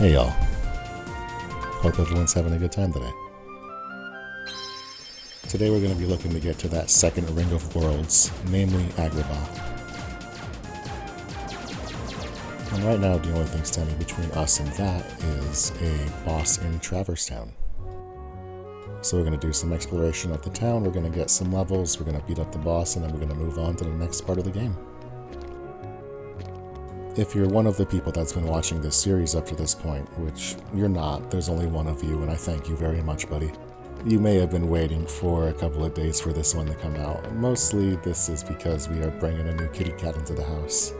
Hey y'all. Hope everyone's having a good time today. Today we're going to be looking to get to that second Ring of Worlds, namely Agrabah. And right now the only thing standing between us and that is a boss in Traverse Town. So we're going to do some exploration of the town, we're going to get some levels, we're going to beat up the boss, and then we're going to move on to the next part of the game. If you're one of the people that's been watching this series up to this point, which you're not, there's only one of you, and I thank you very much, buddy. You may have been waiting for a couple of days for this one to come out. Mostly this is because we are bringing a new kitty cat into the house.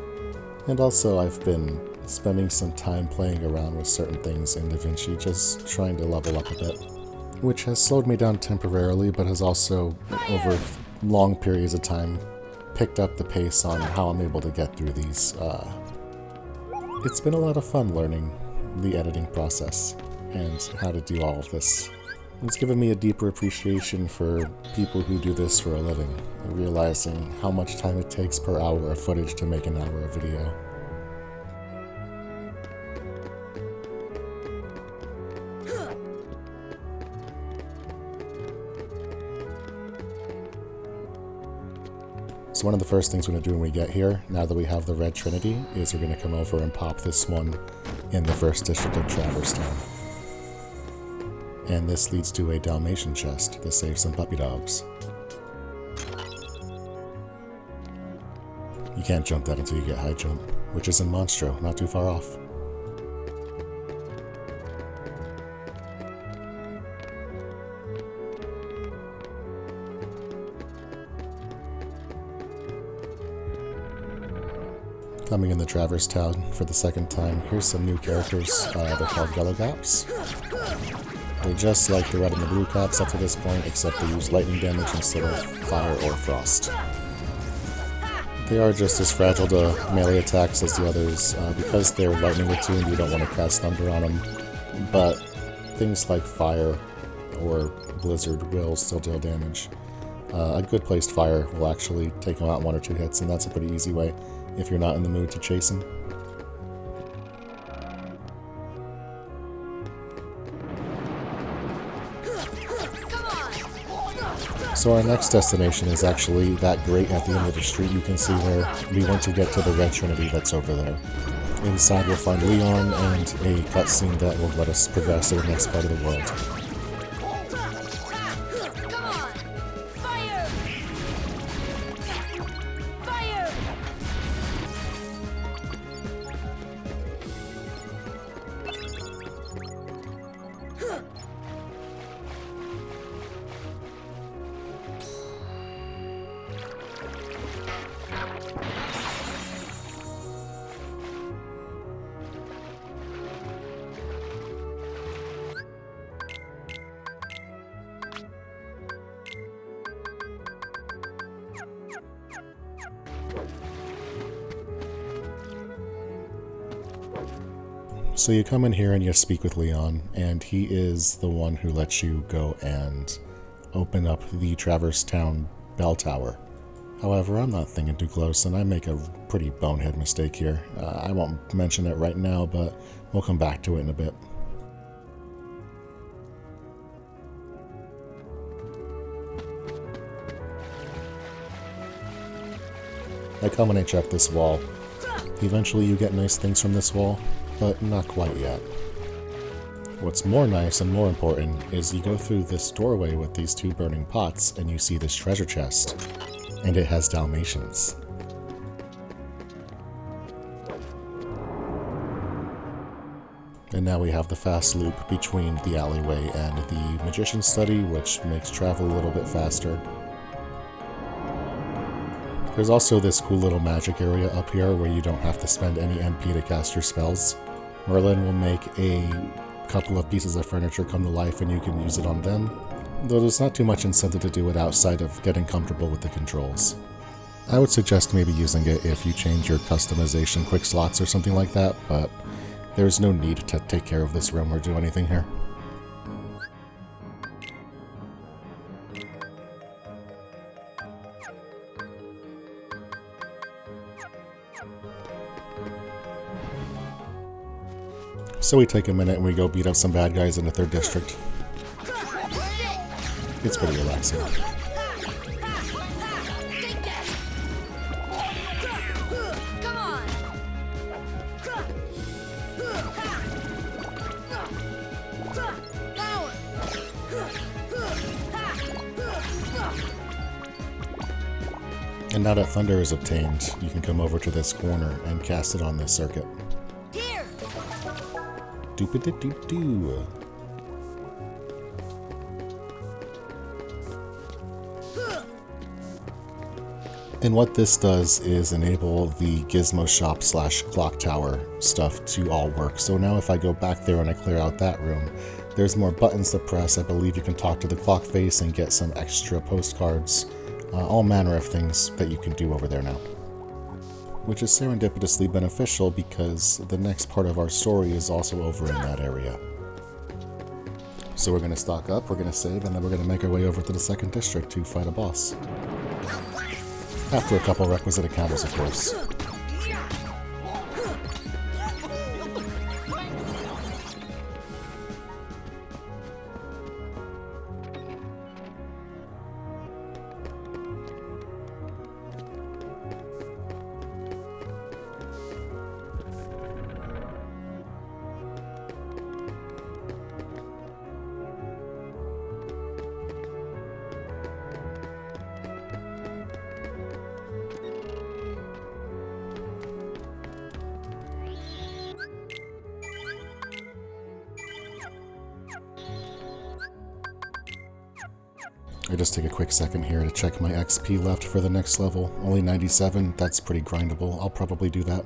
And also I've been spending some time playing around with certain things in DaVinci, just trying to level up a bit. Which has slowed me down temporarily, but has also, over long periods of time, picked up the pace on how I'm able to get through these. It's been a lot of fun learning the editing process and how to do all of this. It's given me a deeper appreciation for people who do this for a living, realizing how much time it takes per hour of footage to make an hour of video. So one of the first things we're going to do when we get here, now that we have the Red Trinity, is we're going to come over and pop this one in the first district of Traverse Town. And this leads to a Dalmatian chest to save some puppy dogs. You can't jump that until you get high jump, which is in Monstro, not too far off. Coming in the Traverse Town for the second time, here's some new characters. They're called Yellow Caps. They're just like the red and the blue caps up to this point, except they use lightning damage instead of fire or frost. They are just as fragile to melee attacks as the others. Because they're lightning attuned, you don't want to cast thunder on them, but things like fire or blizzard will still deal damage. A good placed fire will actually take them out in 1 or 2 hits, and that's a pretty easy way if you're not in the mood to chase them. So our next destination is actually that grate at the end of the street you can see there. We want to get to the Red Trinity that's over there. Inside we'll find Leon and a cutscene that will let us progress to the next part of the world. So you come in here and you speak with Leon, and he is the one who lets you go and open up the Traverse Town bell tower. However, I'm not thinking too close, and I make a pretty bonehead mistake here. I won't mention it right now, but we'll come back to it in a bit. I come and I check this wall. Eventually you get nice things from this wall, but not quite yet. What's more nice and more important is you go through this doorway with these 2 burning pots and you see this treasure chest, and it has Dalmatians. And now we have the fast loop between the alleyway and the Magician's Study, which makes travel a little bit faster. There's also this cool little magic area up here where you don't have to spend any MP to cast your spells. Merlin will make a couple of pieces of furniture come to life and you can use it on them, though there's not too much incentive to do it outside of getting comfortable with the controls. I would suggest maybe using it if you change your customization quick slots or something like that, but there's no need to take care of this room or do anything here. So we take a minute and we go beat up some bad guys in the 3rd district. It's pretty relaxing. And now that Thunder is obtained, you can come over to this corner and cast it on this circuit. Doop-a-doo-doo-doo. And what this does is enable the Gizmo Shop / Clock Tower stuff to all work. So now if I go back there and I clear out that room, there's more buttons to press. I believe you can talk to the clock face and get some extra postcards. All manner of things that you can do over there now. Which is serendipitously beneficial because the next part of our story is also over in that area. So we're going to stock up, we're going to save, and then we're going to make our way over to the 2nd district to fight a boss. After a couple requisite encounters, of course. I just take a quick second here to check my XP left for the next level. Only 97, that's pretty grindable. I'll probably do that.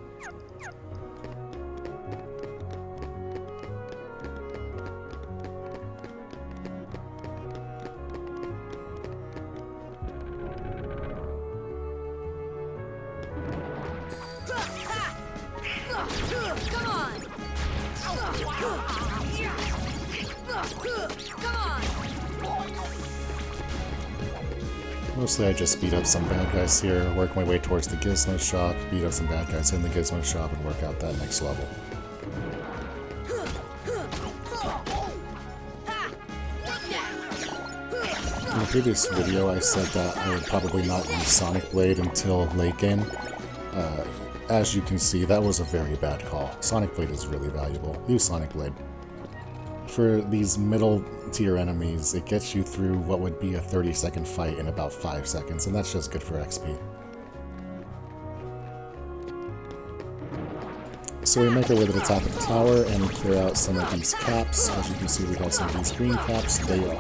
Mostly I just beat up some bad guys here, work my way towards the Gizmo Shop, beat up some bad guys in the Gizmo Shop, and work out that next level. In the previous video I said that I would probably not use Sonic Blade until late game. As you can see, that was a very bad call. Sonic Blade is really valuable. Use Sonic Blade. For these middle tier enemies, it gets you through what would be a 30-second fight in about 5 seconds, and that's just good for XP. So we make our way to the top of the tower and clear out some of these caps. As you can see, we have some of these green caps. They are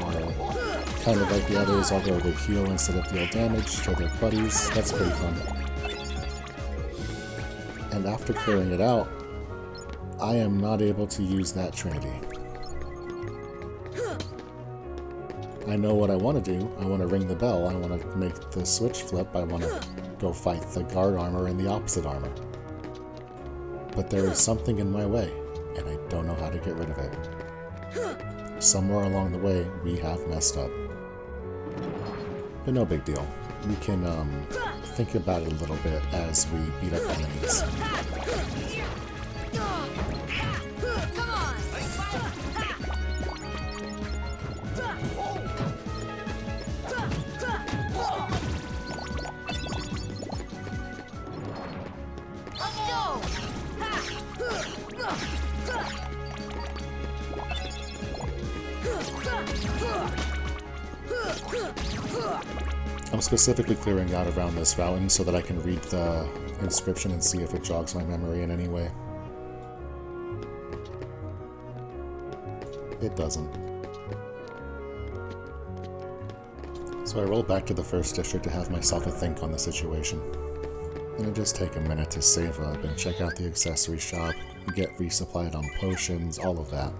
kind of like the others, although they heal instead of deal damage to their buddies. That's pretty fun. And after clearing it out, I am not able to use that Trinity. I know what I want to do. I want to ring the bell. I want to make the switch flip. I want to go fight the guard armor and the opposite armor. But there is something in my way, and I don't know how to get rid of it. Somewhere along the way, we have messed up. But no big deal. We can think about it a little bit as we beat up enemies. I'm specifically clearing out around this fountain so that I can read the inscription and see if it jogs my memory in any way. It doesn't. So I roll back to the first district to have myself a think on the situation. And I just take a minute to save up and check out the accessory shop, get resupplied on potions, all of that.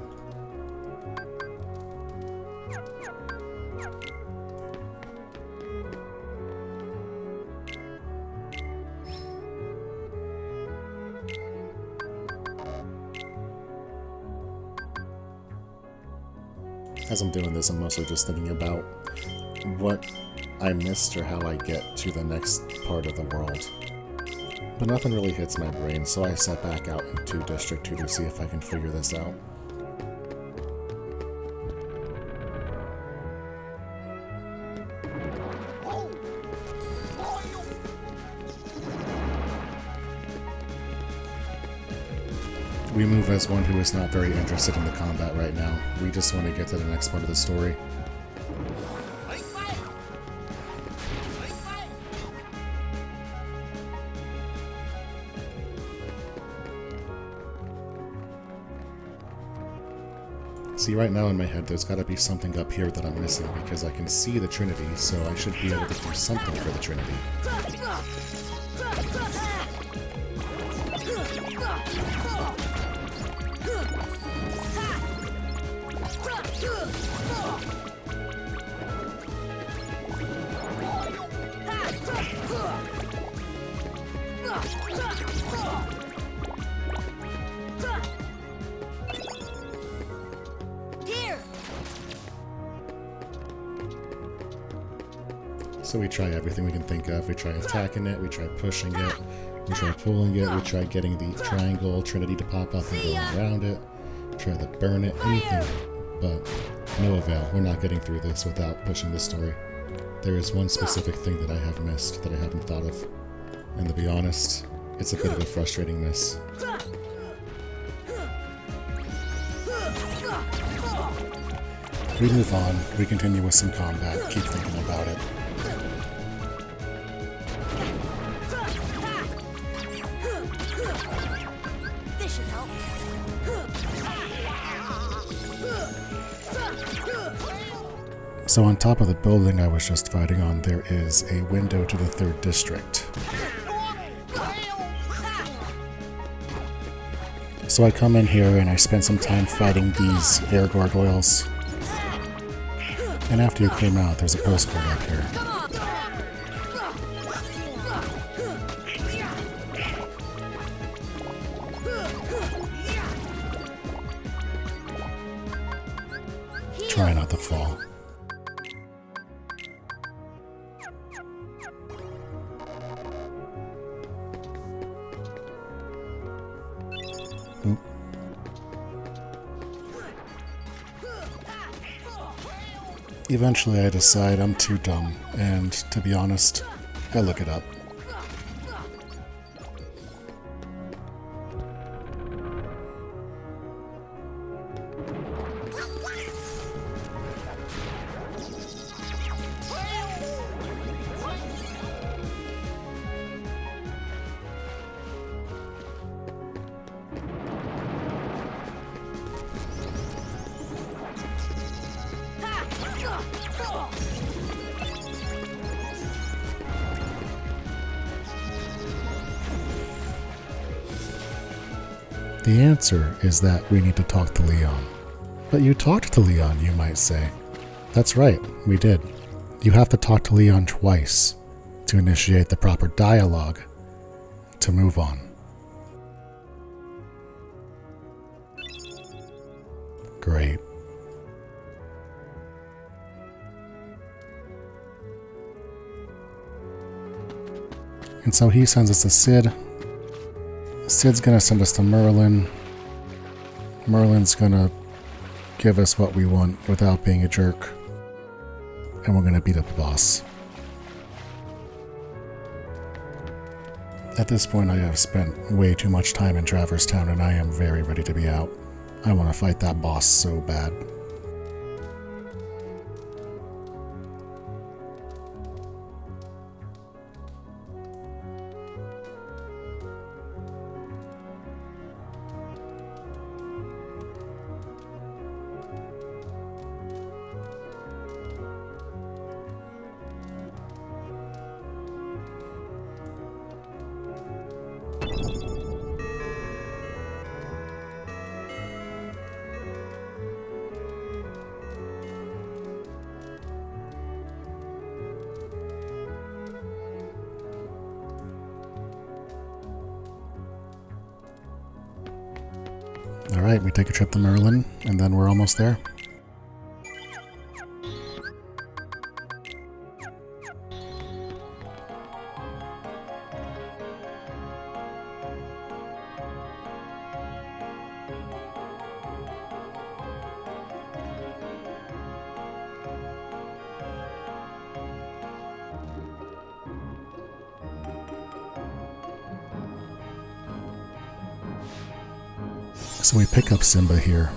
As I'm doing this, I'm mostly just thinking about what I missed or how I get to the next part of the world. But nothing really hits my brain, so I set back out into District 2 to see if I can figure this out. We move as one who is not very interested in the combat right now. We just want to get to the next part of the story. See, right now in my head, there's gotta be something up here that I'm missing because I can see the Trinity, so I should be able to do something for the Trinity. So we try everything we can think of. We try attacking it, we try pushing it, we try pulling it, we try getting the triangle Trinity to pop up and go around it, try to burn it, anything. But no avail. We're not getting through this without pushing the story. There is one specific thing that I have missed that I haven't thought of. And to be honest, it's a bit of a frustrating miss. We move on, we continue with some combat, keep thinking about it. So on top of the building I was just fighting on, there is a window to the 3rd district. So I come in here and I spend some time fighting these air gargoyles. And after you clear out, there's a postcard up here. Try not to fall. Oop. Eventually I decide I'm too dumb, and to be honest, I look it up. The answer is that we need to talk to Leon. But you talked to Leon, you might say. That's right, we did. You have to talk to Leon twice to initiate the proper dialogue to move on. Great. And so he sends us to Cid. Cid's gonna send us to Merlin. Merlin's gonna give us what we want without being a jerk. And we're gonna beat up the boss. At this point I have spent way too much time in Traverse Town and I am very ready to be out. I want to fight that boss so bad. Alright, we take a trip to Merlin, and then we're almost there. So we pick up Simba here.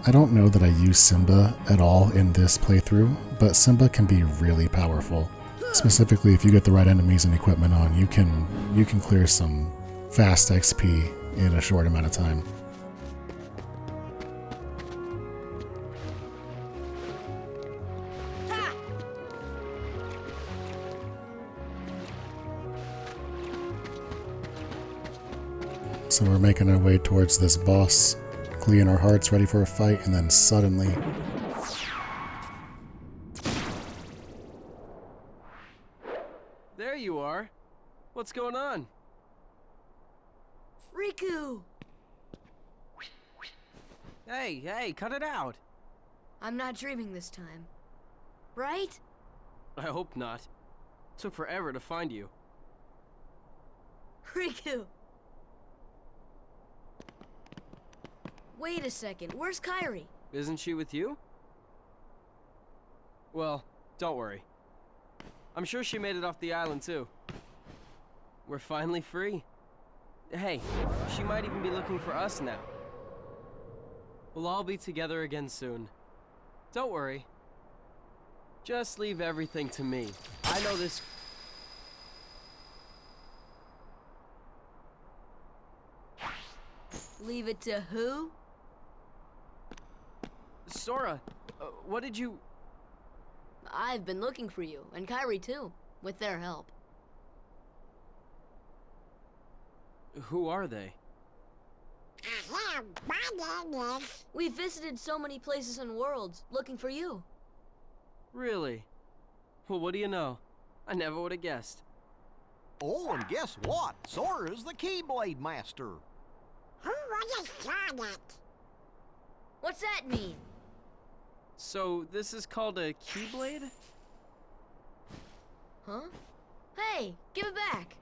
I don't know that I use Simba at all in this playthrough, but Simba can be really powerful. Specifically, if you get the right enemies and equipment on, you can clear some fast XP in a short amount of time. So we're making our way towards this boss, clearing our hearts, ready for a fight, and then suddenly... There you are. What's going on? Riku! Hey, cut it out. I'm not dreaming this time. Right? I hope not. Took forever to find you. Riku! Wait a second, where's Kairi? Isn't she with you? Well, don't worry. I'm sure she made it off the island too. We're finally free. Hey, she might even be looking for us now. We'll all be together again soon. Don't worry. Just leave everything to me. I know this... Leave it to who? Sora, what did you... I've been looking for you, and Kairi too, with their help. Who are they? We've visited so many places and worlds, looking for you. Really? Well, what do you know? I never would have guessed. Oh, and guess what? Sora's the Keyblade Master. Who would have it? What's that mean? So, this is called a Keyblade? Huh? Hey, give it back!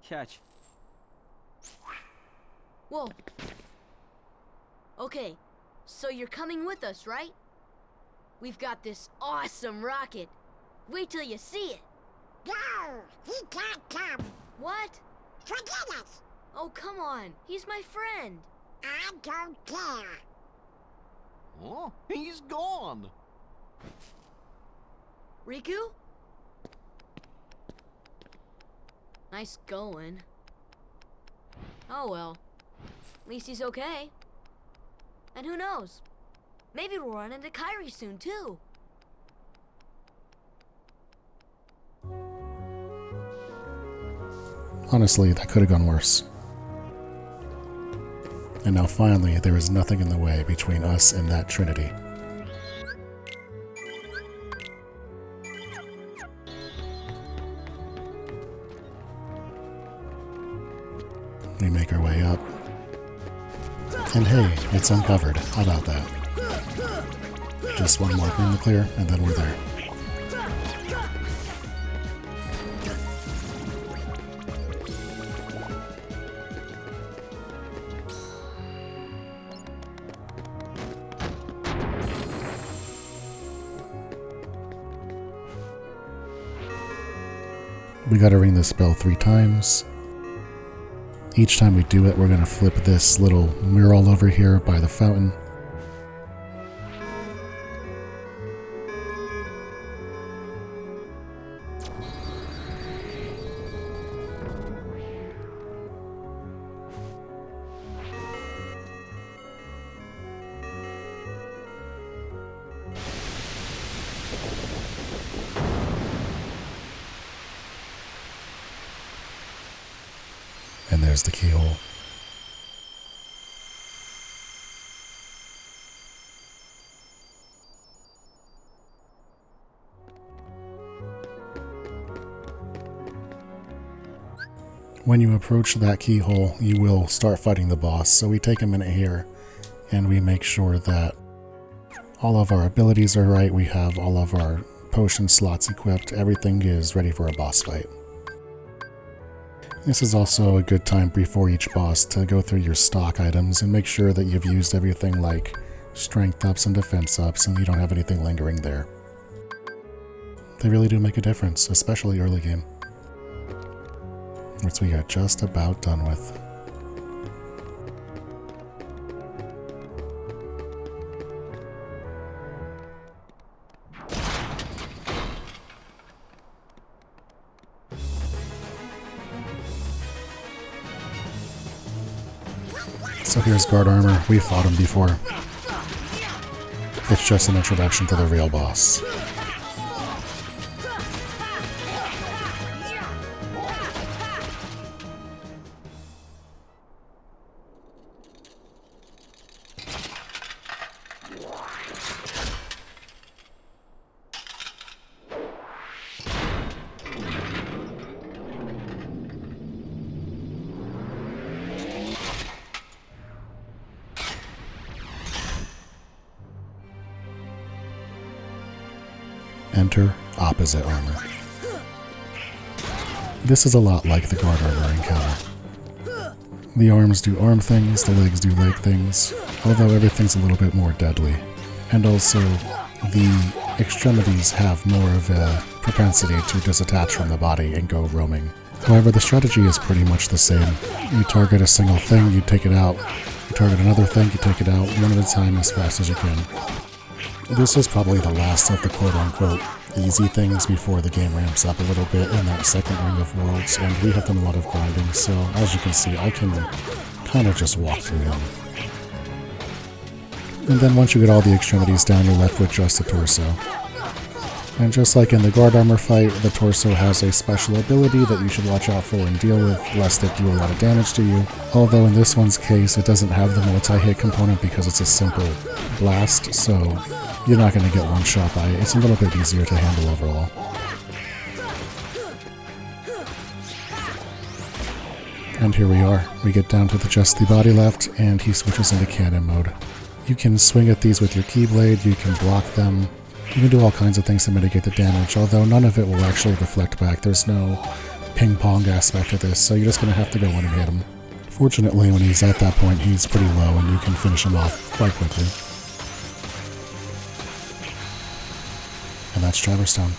Catch. Whoa. Okay, so you're coming with us, right? We've got this awesome rocket. Wait till you see it. No, he can't come. What? Forget it. Oh, come on. He's my friend. I don't care. Oh, he's gone. Riku? Nice going. Oh well. At least he's okay. And who knows? Maybe we'll run into Kairi soon too. Honestly, that could have gone worse. And now finally, there is nothing in the way between us and that trinity. We make our way up. And hey, it's uncovered. How about that? Just one marker in the clear, and then we're there. We gotta ring this bell 3 times. Each time we do it, we're gonna flip this little mural over here by the fountain. And there's the keyhole. When you approach that keyhole, you will start fighting the boss, so we take a minute here and we make sure that all of our abilities are right, we have all of our potion slots equipped, everything is ready for a boss fight. This is also a good time before each boss to go through your stock items and make sure that you've used everything like strength ups and defense ups and you don't have anything lingering there. They really do make a difference, especially early game. which we got just about done with. So here's guard armor. We fought him before. It's just an introduction to the real boss. Enter opposite armor. This is a lot like the guard armor encounter. The arms do arm things, the legs do leg things, although everything's a little bit more deadly. And also, the extremities have more of a propensity to disattach from the body and go roaming. However, the strategy is pretty much the same. You target a single thing, you take it out. You target another thing, you take it out, one at a time as fast as you can. This is probably the last of the quote-unquote easy things before the game ramps up a little bit in that second ring of worlds, and we have done a lot of grinding, so as you can see, I can kind of just walk through him. And then once you get all the extremities down, you're left with just the torso. And just like in the guard armor fight, the torso has a special ability that you should watch out for and deal with, lest it do a lot of damage to you. Although in this one's case, it doesn't have the multi-hit component because it's a simple blast, so you're not going to get one shot by it. It's a little bit easier to handle overall. And here we are. We get down to just the body left, and he switches into cannon mode. You can swing at these with your keyblade, you can block them, you can do all kinds of things to mitigate the damage, although none of it will actually reflect back. There's no ping-pong aspect to this, so you're just going to have to go in and hit him. Fortunately, when he's at that point, he's pretty low, and you can finish him off quite quickly. And that's Traverse Town.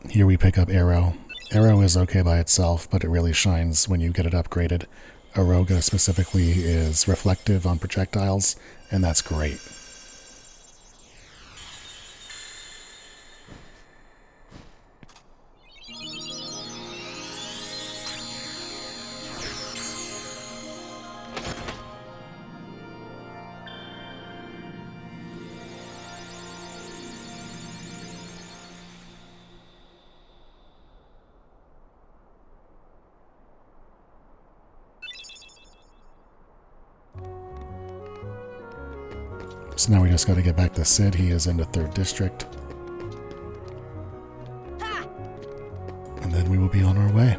Here we pick up Arrow. Arrow is okay by itself, but it really shines when you get it upgraded. Aroga specifically is reflective on projectiles, and that's great. So now we just got to get back to Sid. He is in the 3rd District. And then we will be on our way.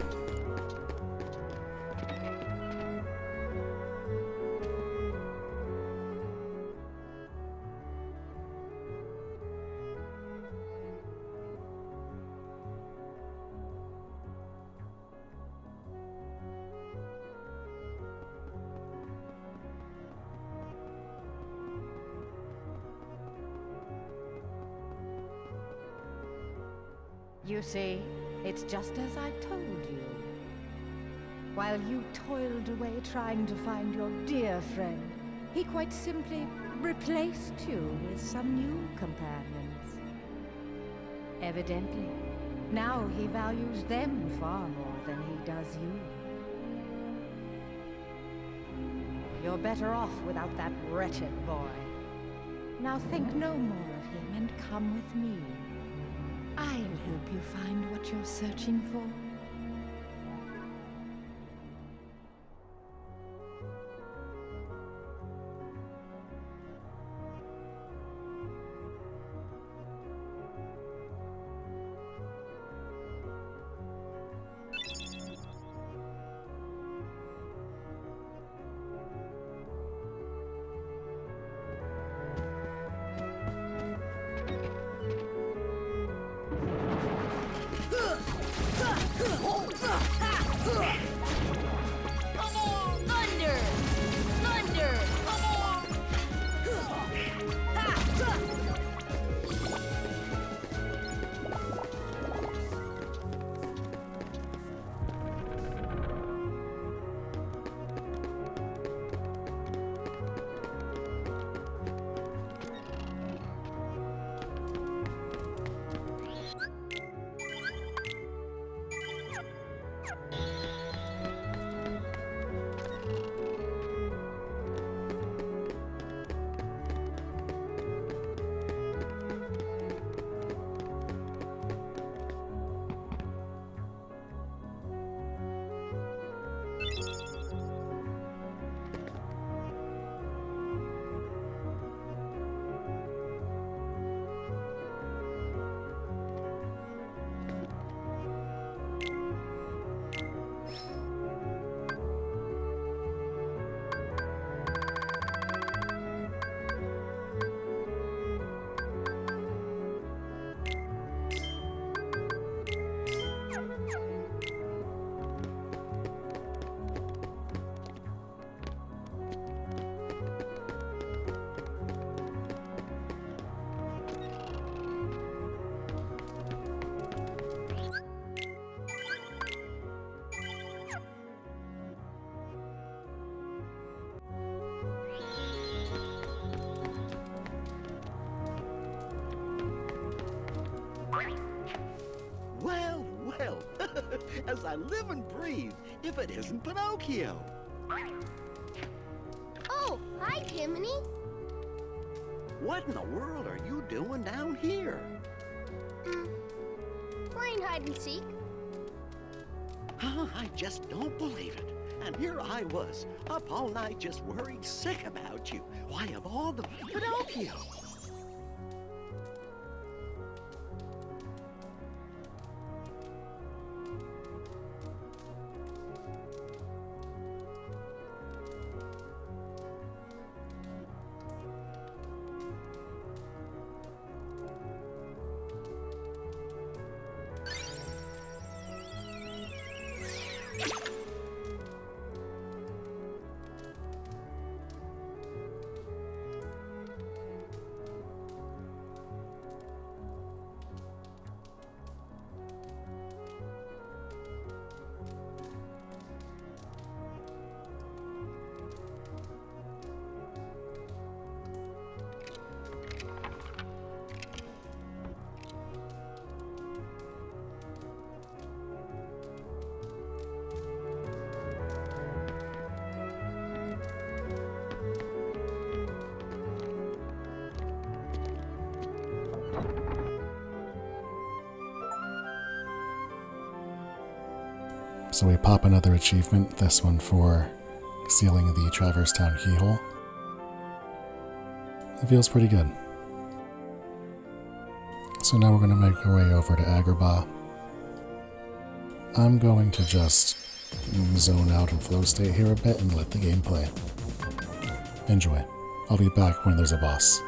You see, it's just as I told you. While you toiled away trying to find your dear friend, he quite simply replaced you with some new companions. Evidently, now he values them far more than he does you. You're better off without that wretched boy. Now think no more of him and come with me. I'll help you find what you're searching for. Well, well, as I live and breathe, if it isn't Pinocchio. Oh, hi, Jiminy. What in the world are you doing down here? Playing hide and seek. I just don't believe it. And here I was, up all night just worried sick about you. Why, of all the Pinocchio! So we pop another achievement, this one for sealing the Traverse Town keyhole. It feels pretty good. So now we're going to make our way over to Agrabah. I'm going to just zone out and flow state here a bit and let the game play. Enjoy. I'll be back when there's a boss.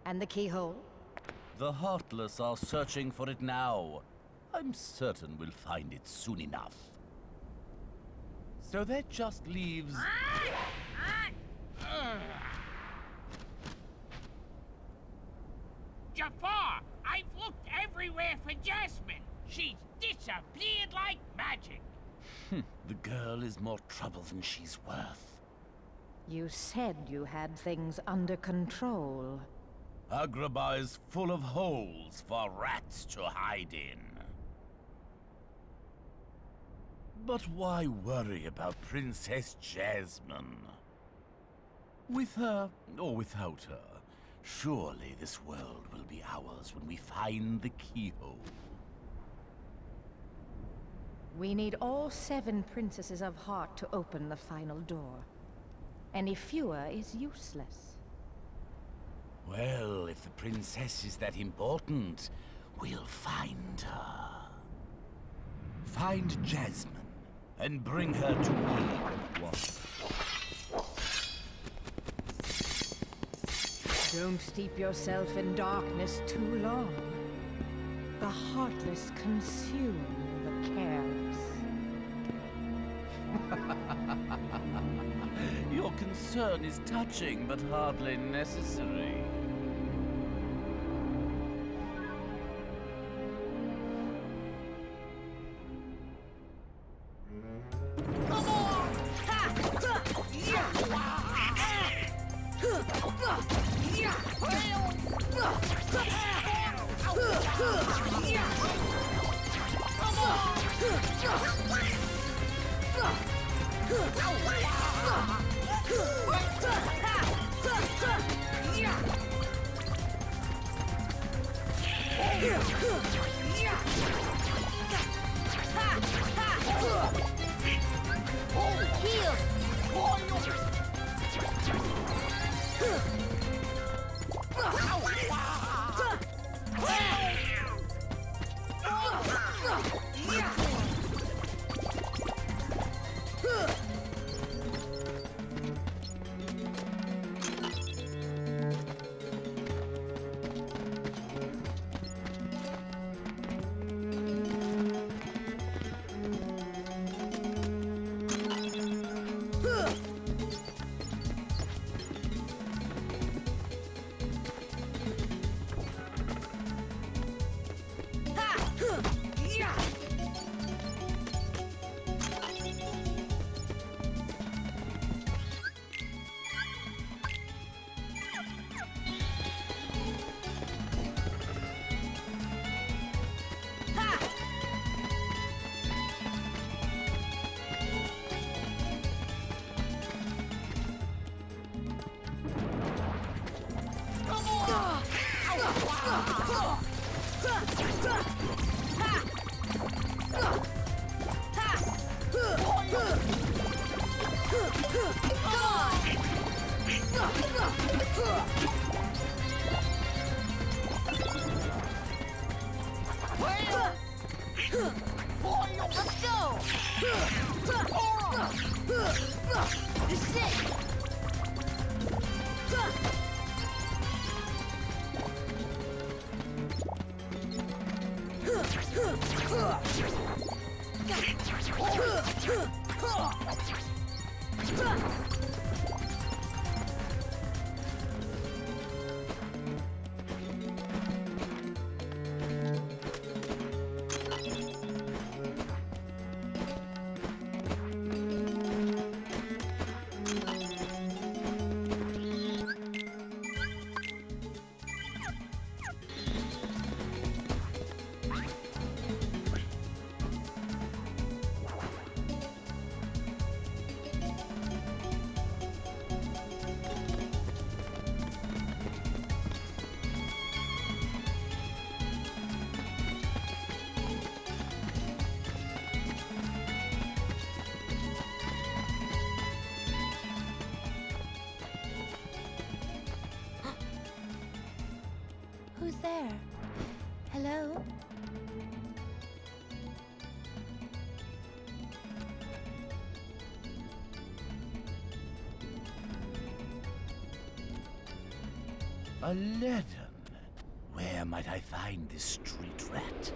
And the keyhole? The Heartless are searching for it now. I'm certain we'll find it soon enough. So that just leaves... Jafar, I've looked everywhere for Jasmine. She's disappeared like magic. The girl is more trouble than she's worth. You said you had things under control. Agrabah is full of holes for rats to hide in. But why worry about Princess Jasmine? With her or without her, surely this world will be ours when we find the keyhole. We need all 7 princesses of heart to open the final door. Any fewer is useless. Well, if the princess is that important, we'll find her. Find Jasmine and bring her to me. Don't steep yourself in darkness too long. The heartless consume the careless. Your concern is touching, but hardly necessary. Let's go! This is it! Who's there? Hello? A letter. might I find this street rat?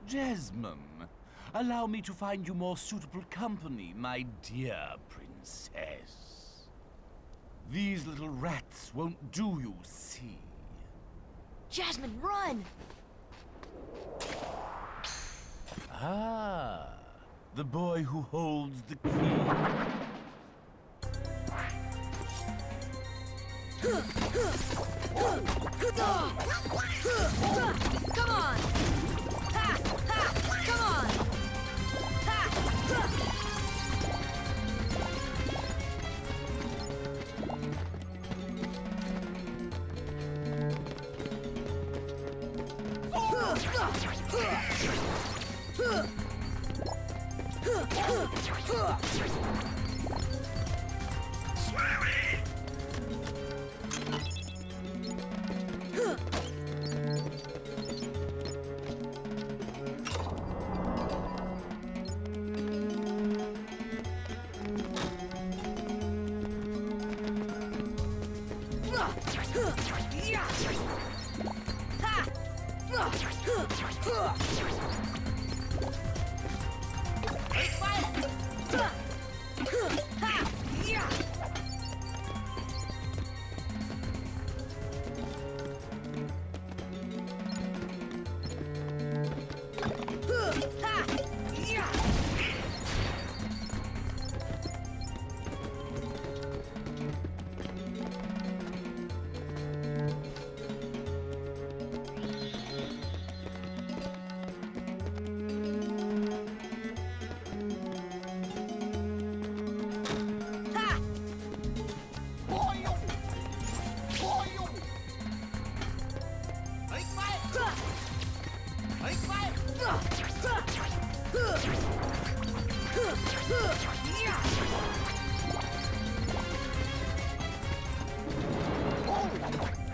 Jasmine, allow me to find you more suitable company, my dear princess. These little rats won't do, you see. Jasmine, run! Ah, the boy who holds the key. Come on! Ha! Ha! Come on! Ha!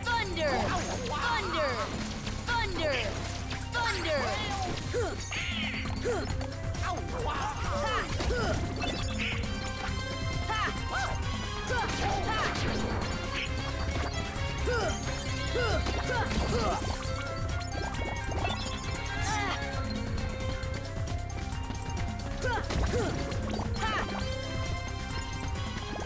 Thunder! Thunder! Thunder! Thunder! Heal!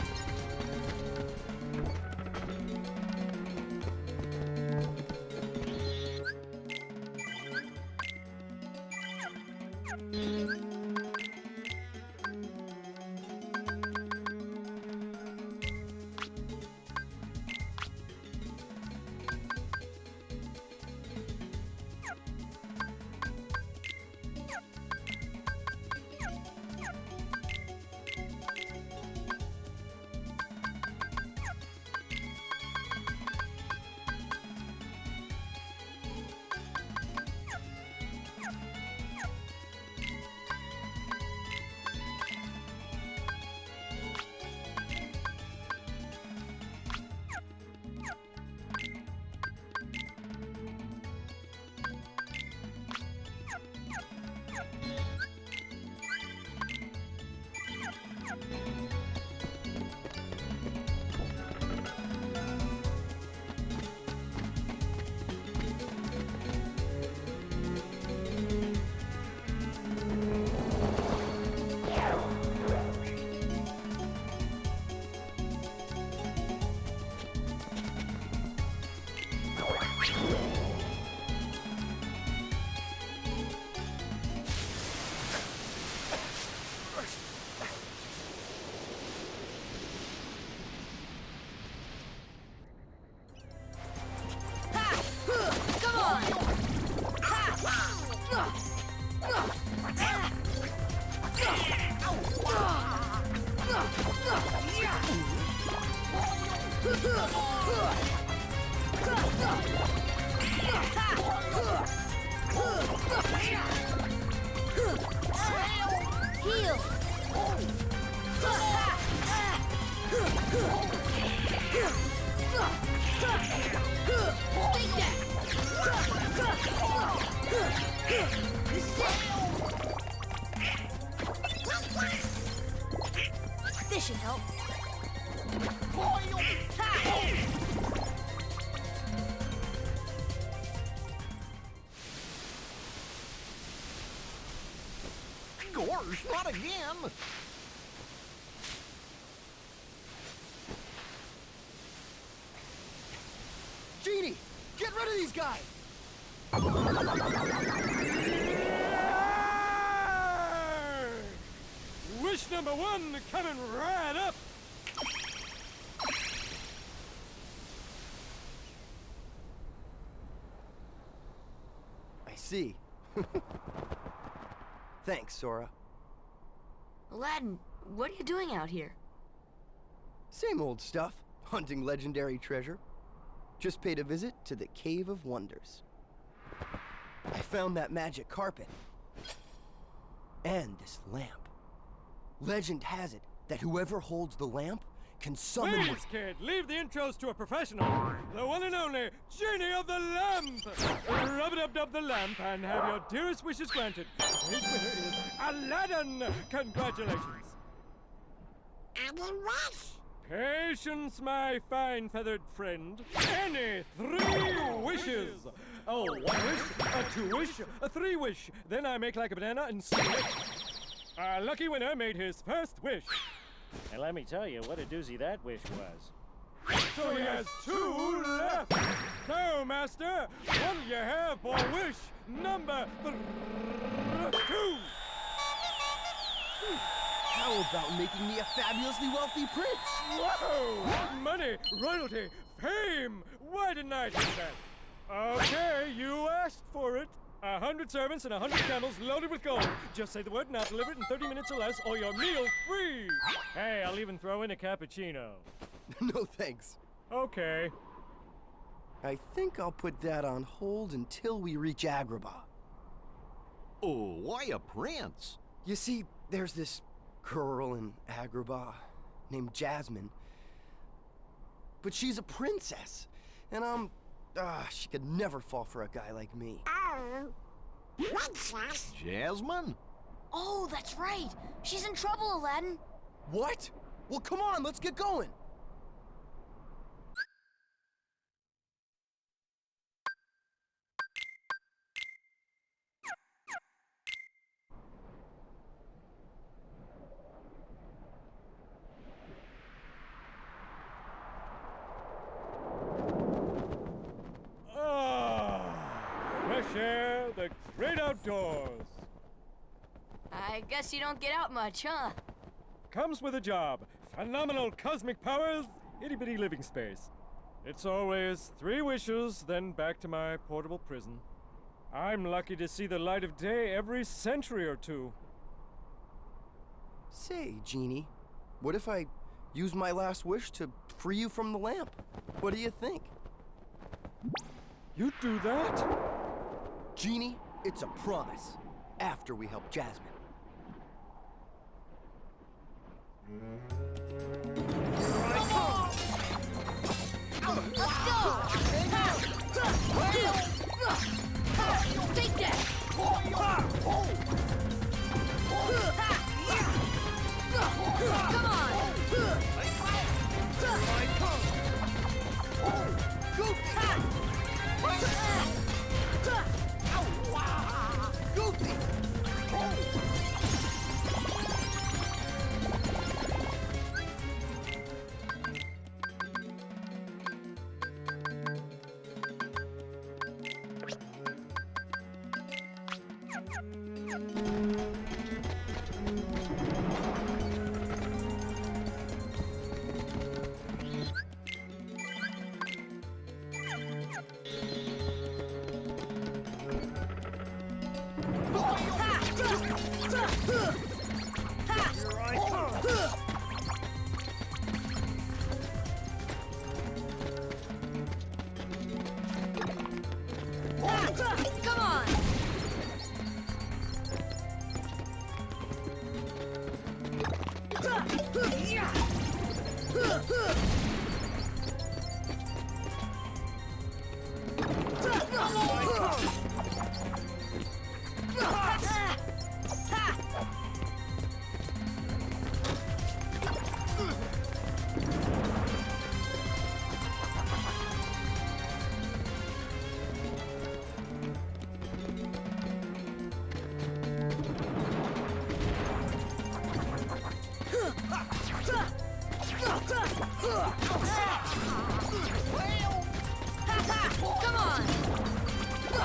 Take that! This is it! This should help. Ha! course, not again! Genie, get rid of these guys! Wish number one coming right up! I see. Thanks, Sora. Aladdin, what are you doing out here? Same old stuff, hunting legendary treasure. Just paid a visit to the Cave of Wonders. I found that magic carpet. And this lamp. Legend has it that whoever holds the lamp can summon... Please, kid, leave the intros to a professional. The one and only Genie of the Lamp! Rub-a-dub-dub the lamp and have your dearest wishes granted. His winner is Aladdin! Congratulations! Patience, my fine feathered friend. Any 3 wishes. Oh, 1 wish, a 2 wish, a 3 wish. Then I make like a banana and spin it. Our lucky winner made his first wish. And let me tell you what a doozy that wish was. So he has 2 left. So, Master, what'll you have for wish number 2? How about making me a fabulously wealthy prince? Whoa! Money, royalty, fame! Why didn't I do that? Okay, you asked for it. 100 servants and 100 camels loaded with gold. Just say the word and I'll deliver it in 30 minutes or less, or your meal free! Hey, I'll even throw in a cappuccino. No thanks. Okay. I think I'll put that on hold until we reach Agrabah. Oh, why a prince? You see, there's this girl in Agrabah named Jasmine. But she's a princess, and she could never fall for a guy like me. Princess? Jasmine? Oh, that's right. She's in trouble, Aladdin. What? Well, come on, let's get going. Fresh air, the great outdoors. I guess you don't get out much, huh? Comes with a job. Phenomenal cosmic powers, itty-bitty living space. It's always 3 wishes, then back to my portable prison. I'm lucky to see the light of day every century or 2. Say, Genie, what if I use my last wish to free you from the lamp? What do you think? You'd do that? Genie, it's a promise. After we help Jasmine. Let's go! Take that! Come on! Go! Goofy! Come on!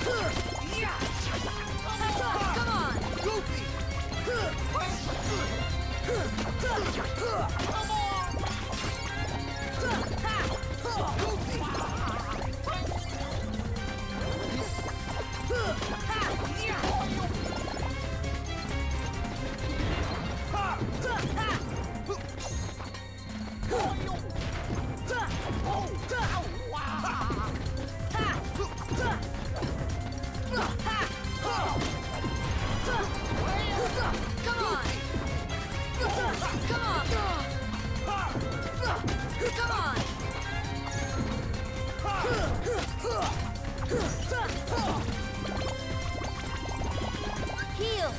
Come on! Goofy! Heal!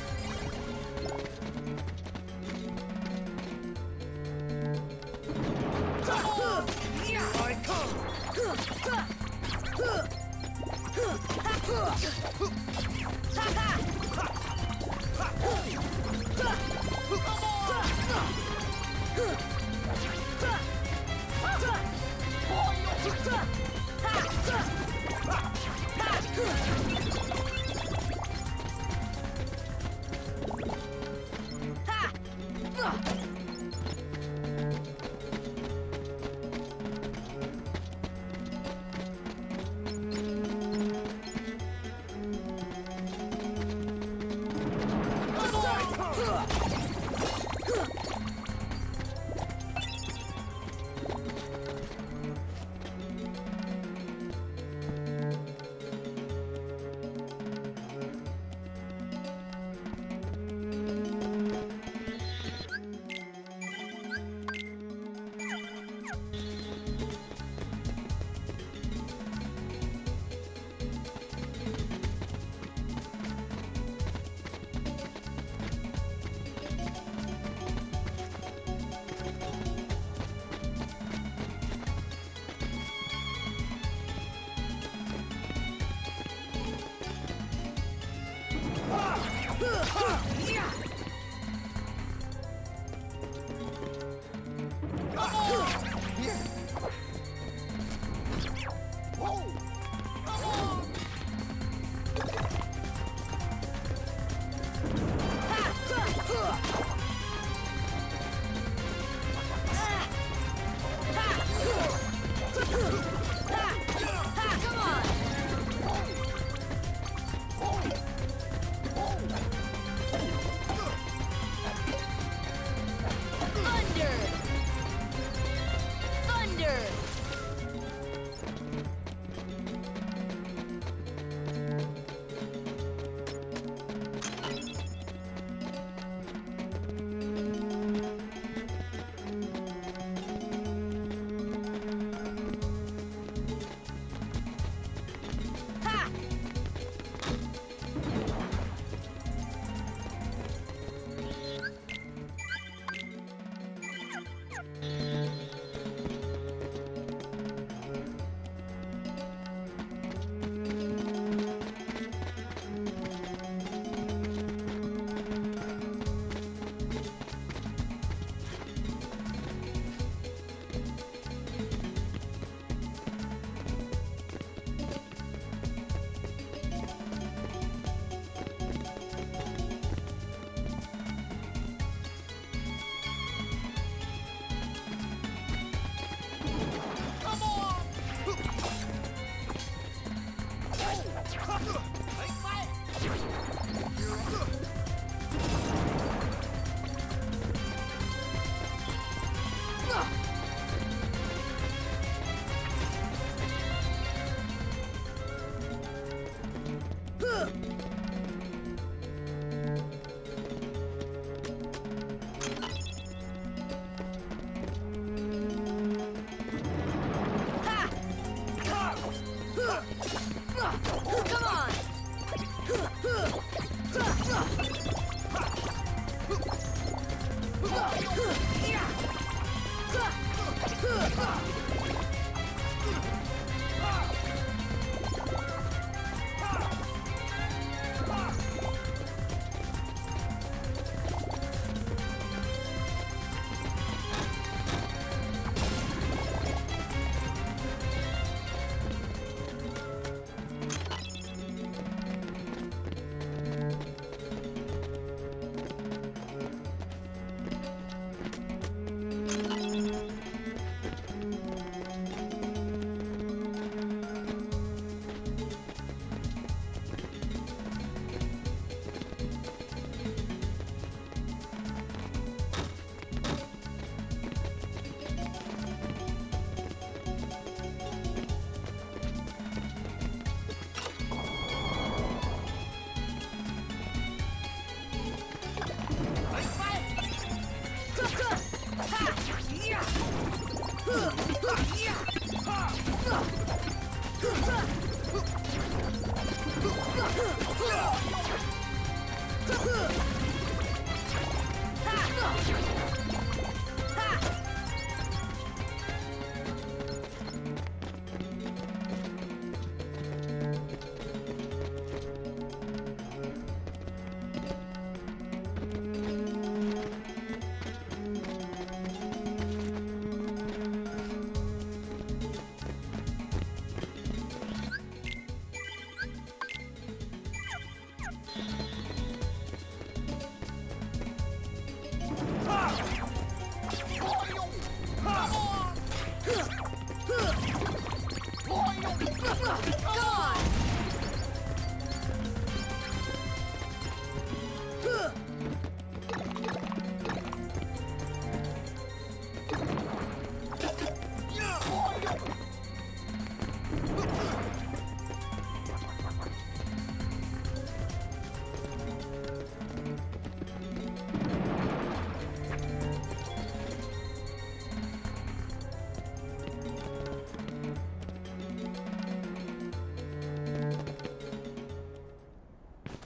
I come!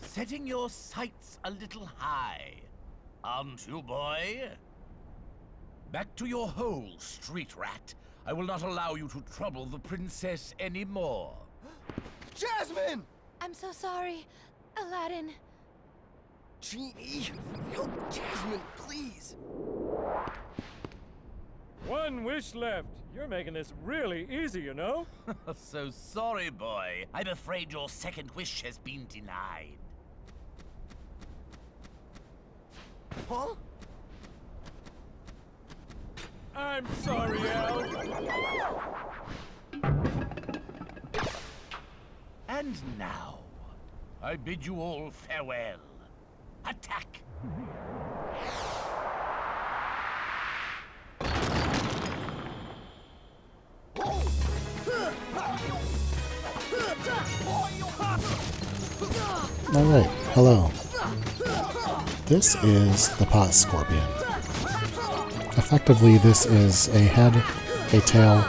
Setting your sights a little high, aren't you, boy? Back to your hole, street rat. I will not allow you to trouble the princess anymore. Jasmine! I'm so sorry, Aladdin. Genie, help Jasmine, please. One wish left. You're making this really easy, you know? So sorry, boy. I'm afraid your second wish has been denied. Huh? I'm sorry, Al. And now, I bid you all farewell. Attack! Alright, hello. This is the Pot Scorpion. Effectively, this is a head, a tail,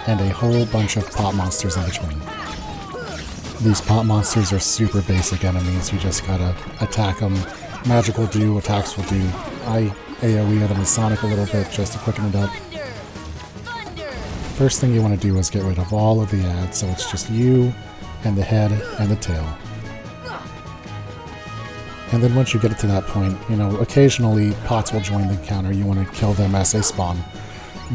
and a whole bunch of pot monsters in between. These pot monsters are super basic enemies, you just gotta attack them. Magic will do, attacks will do. I AoE them with Sonic a little bit just to quicken it up. First thing you want to do is get rid of all of the ads, so it's just you, and the head, and the tail. And then once you get it to that point, you know, occasionally pots will join the encounter, you want to kill them as they spawn.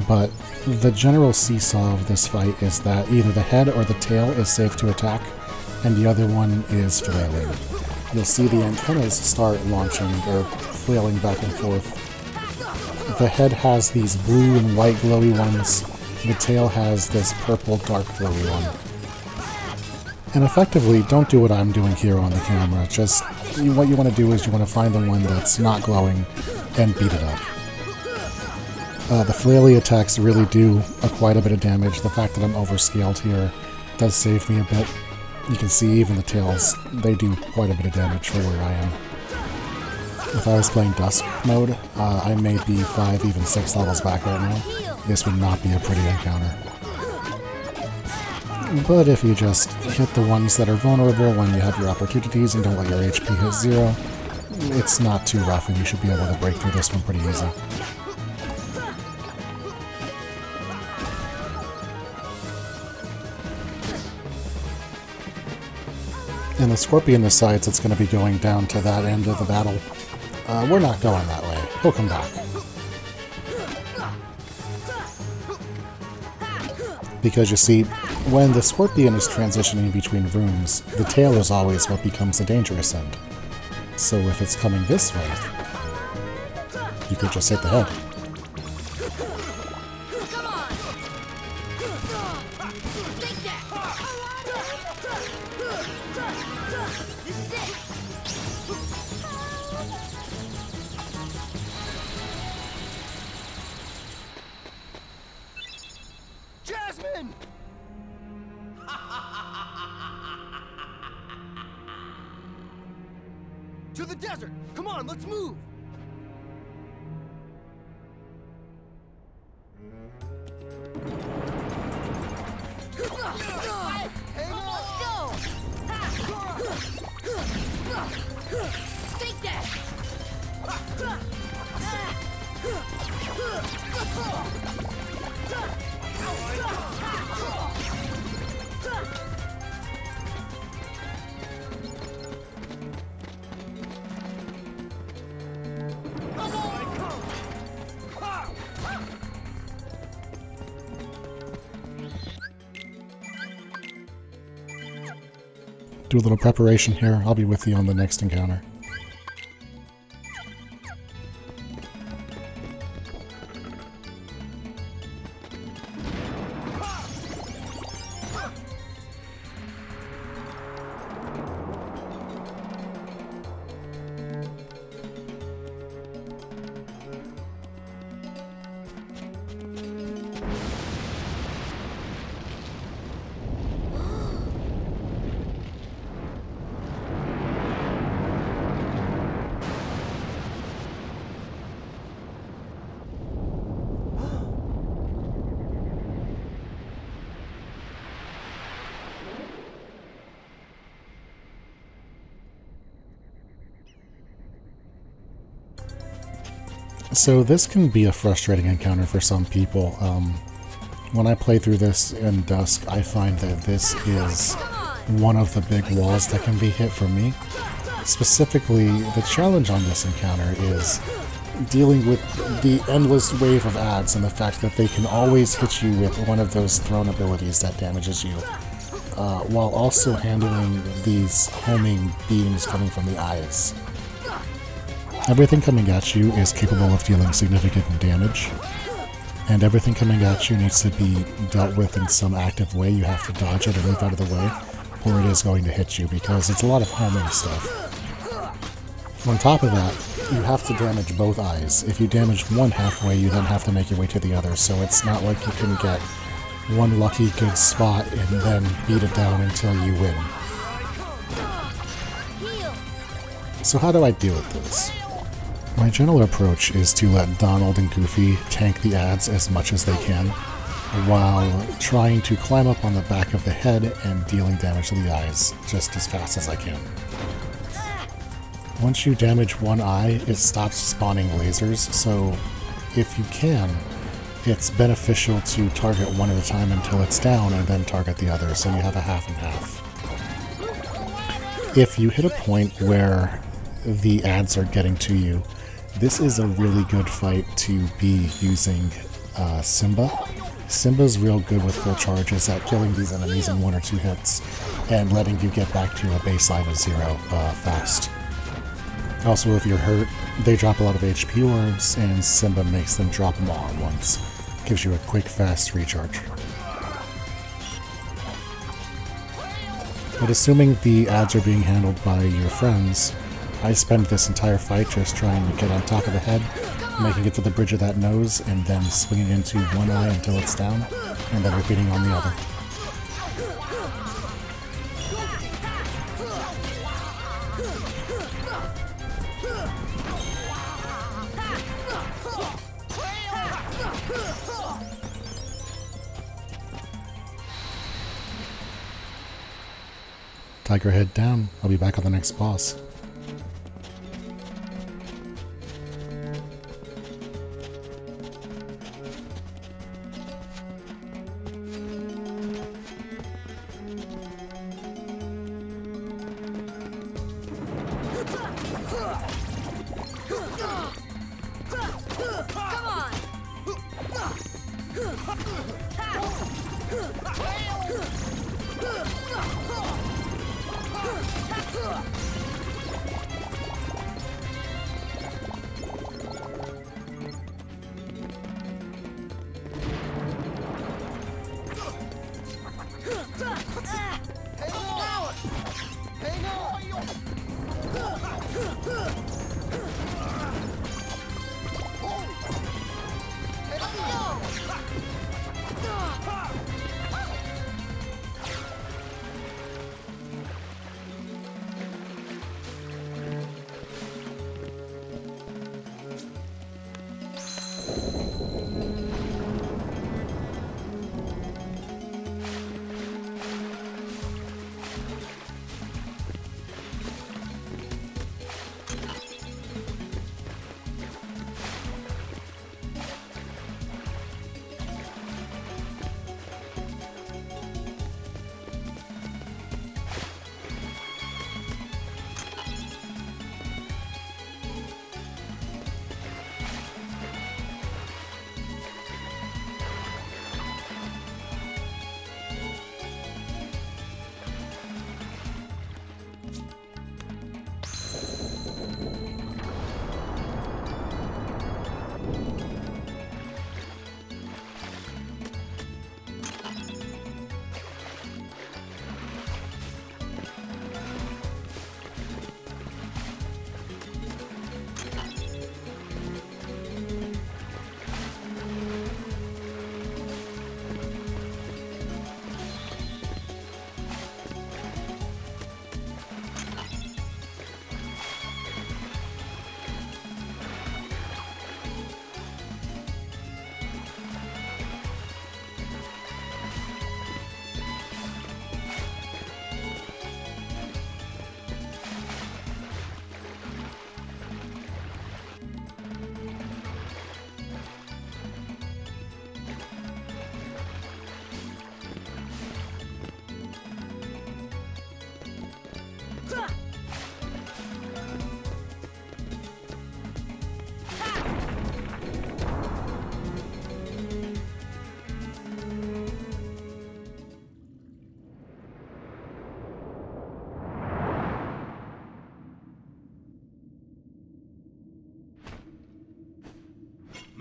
But the general seesaw of this fight is that either the head or the tail is safe to attack, and the other one is flailing. You'll see the antennas start launching, or flailing back and forth. The head has these blue and white glowy ones, the tail has this purple dark glowy one. And effectively, don't do what I'm doing here on the camera, just what you want to do is you want to find the one that's not glowing and beat it up. The flaily attacks really do quite a bit of damage. The fact that I'm overscaled here does save me a bit. You can see even the tails, they do quite a bit of damage for where I am. If I was playing Dusk mode, I may be 5, even 6 levels back right now. This would not be a pretty encounter. But if you just hit the ones that are vulnerable when you have your opportunities and don't let your HP hit 0, it's not too rough and you should be able to break through this one pretty easy. And the Scorpion decides it's going to be going down to that end of the battle. We're not going that way. He'll come back. Because you see, when the Scorpion is transitioning between rooms, the tail is always what becomes the dangerous end. So if it's coming this way, you could just hit the head. Jasmine! To the desert! Come on, let's move! Hang on! Let's go! do a little preparation here. I'll be with you on the next encounter. So this can be a frustrating encounter for some people. When I play through this in Dusk, I find that this is one of the big walls that can be hit for me. Specifically, the challenge on this encounter is dealing with the endless wave of ads and the fact that they can always hit you with one of those thrown abilities that damages you, while also handling these homing beams coming from the eyes. Everything coming at you is capable of dealing significant damage, and everything coming at you needs to be dealt with in some active way. You have to dodge it or move out of the way, or it is going to hit you, because it's a lot of homing stuff. On top of that, you have to damage both eyes. If you damage one halfway, you then have to make your way to the other, so it's not like you can get one lucky good spot and then beat it down until you win. So how do I deal with this? My general approach is to let Donald and Goofy tank the ads as much as they can, while trying to climb up on the back of the head and dealing damage to the eyes just as fast as I can. Once you damage one eye, it stops spawning lasers, so if you can, it's beneficial to target one at a time until it's down and then target the other, so you have a half and half. If you hit a point where the ads are getting to you, this is a really good fight to be using Simba. Simba's real good with full charges at killing these enemies in 1 or 2 hits and letting you get back to a baseline of 0 fast. Also, if you're hurt, they drop a lot of HP orbs, and Simba makes them drop them all at once. Gives you a quick, fast recharge. But assuming the ads are being handled by your friends, I spend this entire fight just trying to get on top of the head, making it to the bridge of that nose, and then swinging into one eye until it's down, and then repeating on the other. Tiger head down. I'll be back on the next boss.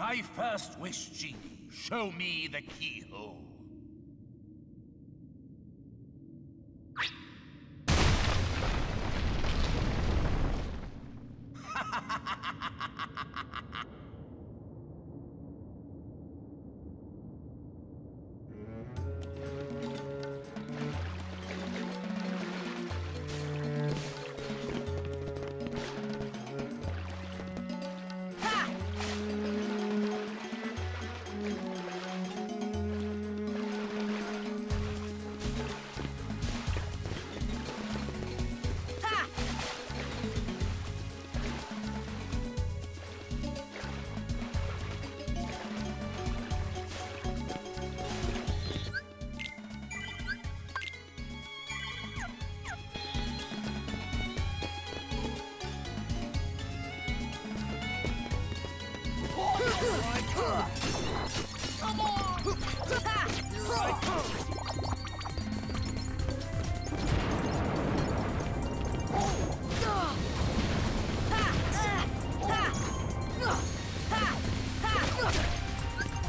My first wish, genie, show me the keyhole. Come on! Here I come!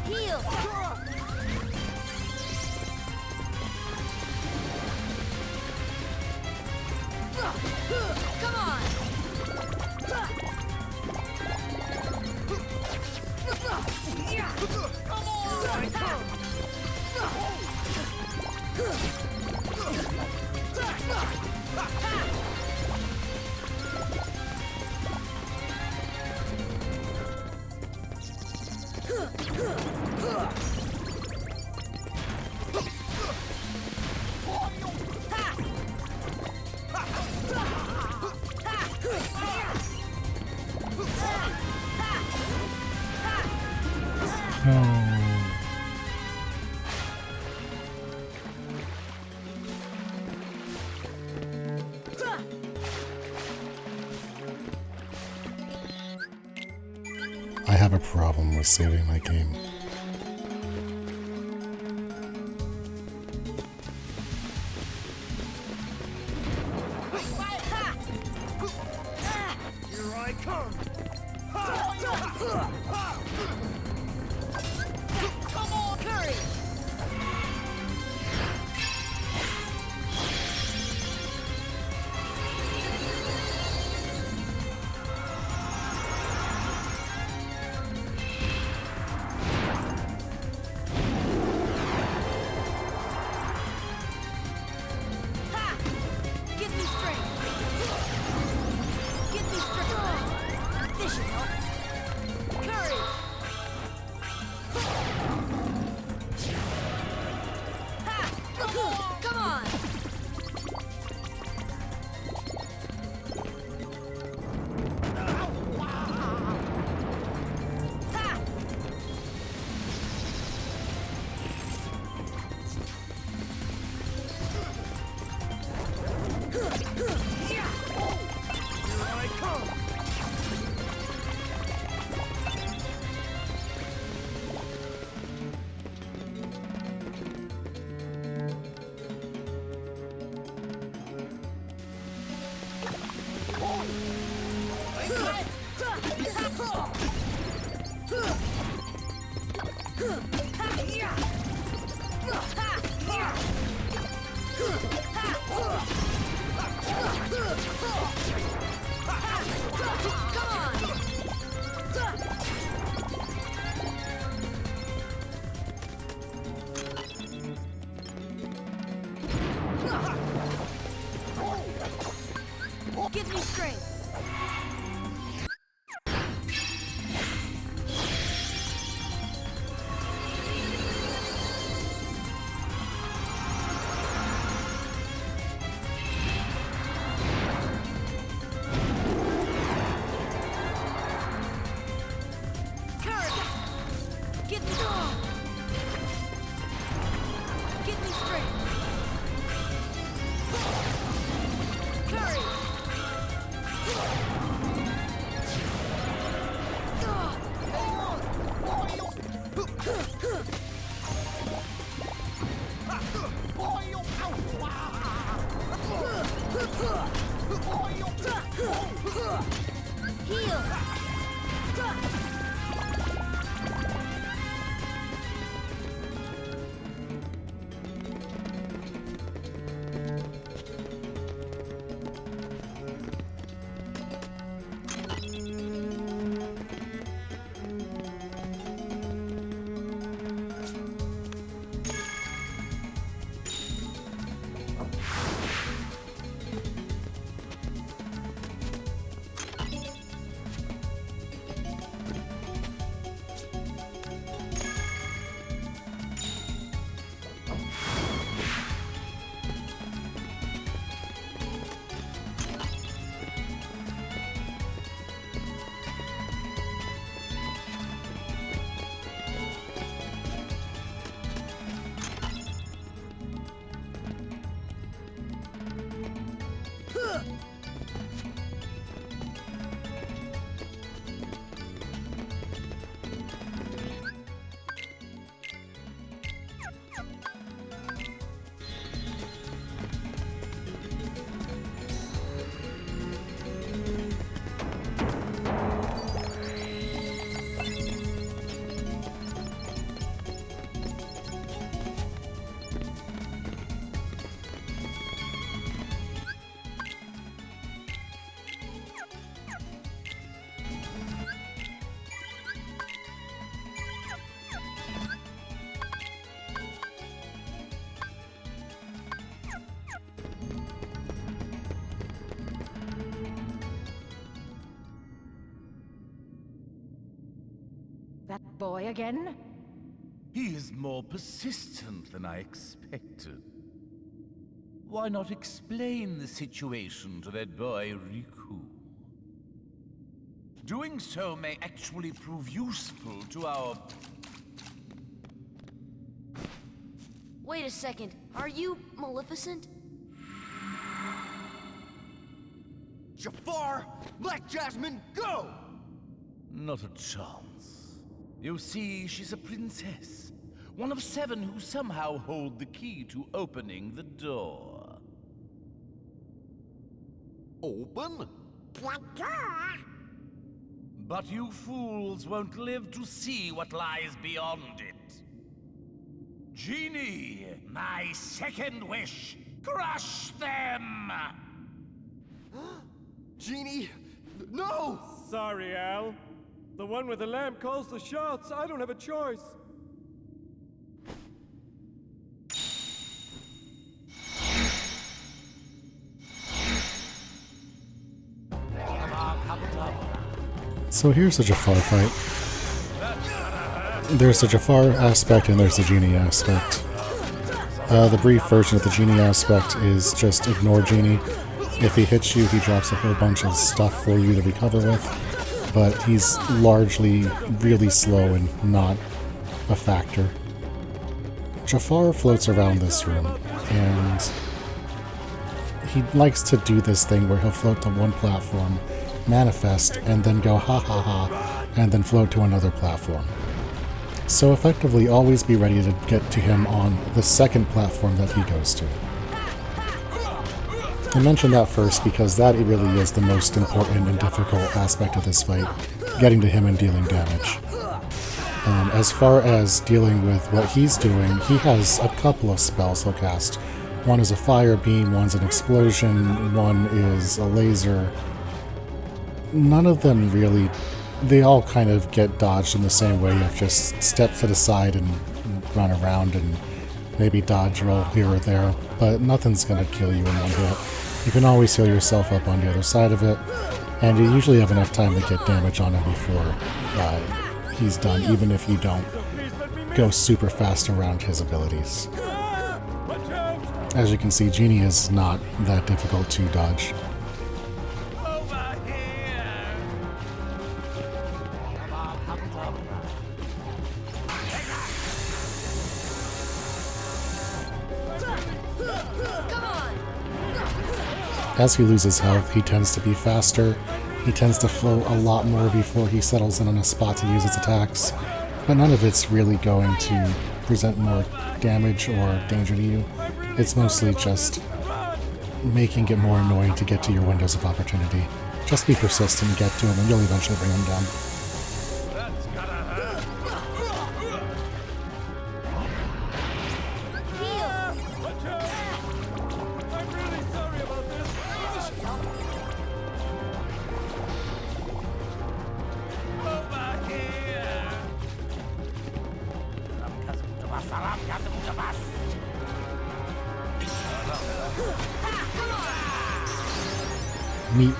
Heal! Come on! Come I have a problem with saving my game. Here I come! Come on, Curry! Ha! Give me strength! Give me strength! This should help. Courage! Ha! Come on! Ha! Here I come! Give me strength! Courage! Give me Give me strength! Courage! Heal! That boy again? He is more persistent than I expected. Why not explain the situation to that boy, Riku? Doing so may actually prove useful to our... Wait a second. Are you Maleficent? Jafar, let Jasmine go! Not a chance. You see, she's a princess. One of 7 who somehow hold the key to opening the door. Open? What door? But you fools won't live to see what lies beyond it. Genie, my second wish, crush them! Genie, no! Sorry, Al. The one with the lamp calls the shots. I don't have a choice. So here's the Jafar fight. There's the Jafar aspect and there's the Genie aspect. The brief version of the Genie aspect is just ignore Genie. If he hits you, he drops a whole bunch of stuff for you to recover with, but he's largely really slow and not a factor. Jafar floats around this room, and he likes to do this thing where he'll float to one platform, manifest, and then go ha ha ha, and then float to another platform. So effectively always be ready to get to him on the second platform that he goes to. I mentioned that first because that really is the most important and difficult aspect of this fight, getting to him and dealing damage. As far as dealing with what he's doing, he has a couple of spells he'll cast. One is a fire beam, one's an explosion, one is a laser. None of them really, they all kind of get dodged in the same way of just step to the side and run around and maybe dodge roll here or there, but nothing's going to kill you in one hit. You can always heal yourself up on the other side of it, and you usually have enough time to get damage on him before he's done, even if you don't go super fast around his abilities. As you can see, Genie is not that difficult to dodge. As he loses health, he tends to be faster. He tends to float a lot more before he settles in on a spot to use his attacks, but none of it's really going to present more damage or danger to you. It's mostly just making it more annoying to get to your windows of opportunity. Just be persistent and get to him, and you'll eventually bring him down. Meet.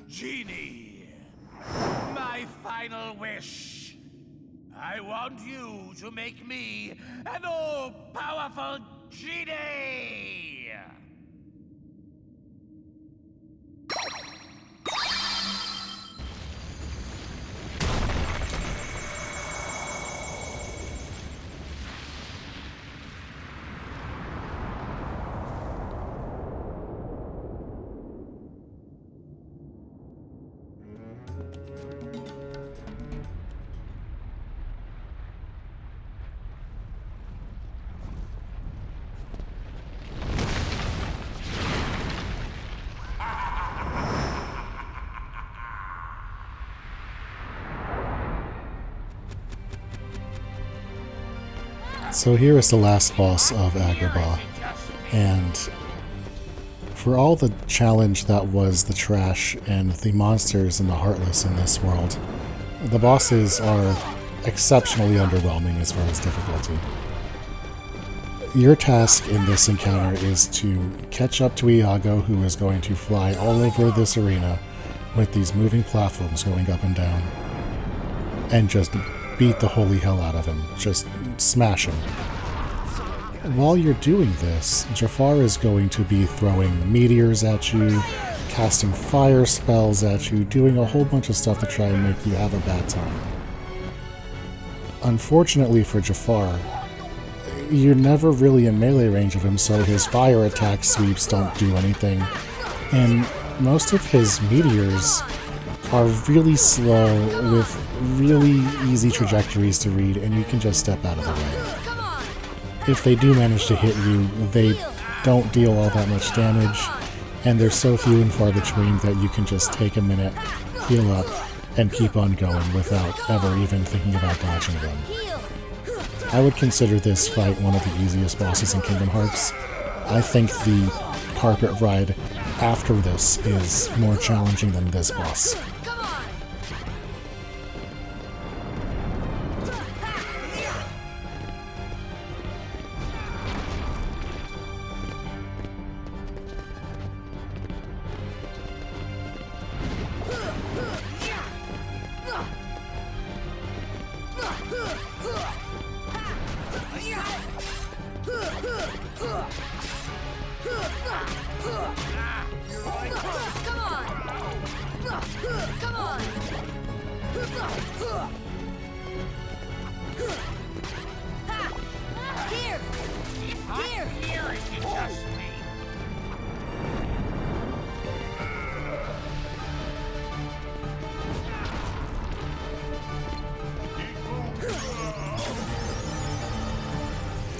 Genie, my final wish. I want you to make me an all-powerful genie! So here is the last boss of Agrabah, and for all the challenge that was the trash and the monsters and the heartless in this world, the bosses are exceptionally underwhelming as far as difficulty. Your task in this encounter is to catch up to Iago, who is going to fly all over this arena with these moving platforms going up and down, and just beat the holy hell out of him. Just smash him. While you're doing this, Jafar is going to be throwing meteors at you, casting fire spells at you, doing a whole bunch of stuff to try and make you have a bad time. Unfortunately for Jafar, you're never really in melee range of him, so his fire attack sweeps don't do anything, and most of his meteors are really slow with really easy trajectories to read, and you can just step out of the way. If they do manage to hit you, they don't deal all that much damage, and they're so few and far between that you can just take a minute, heal up, and keep on going without ever even thinking about dodging them. I would consider this fight one of the easiest bosses in Kingdom Hearts. I think the carpet ride after this is more challenging than this boss.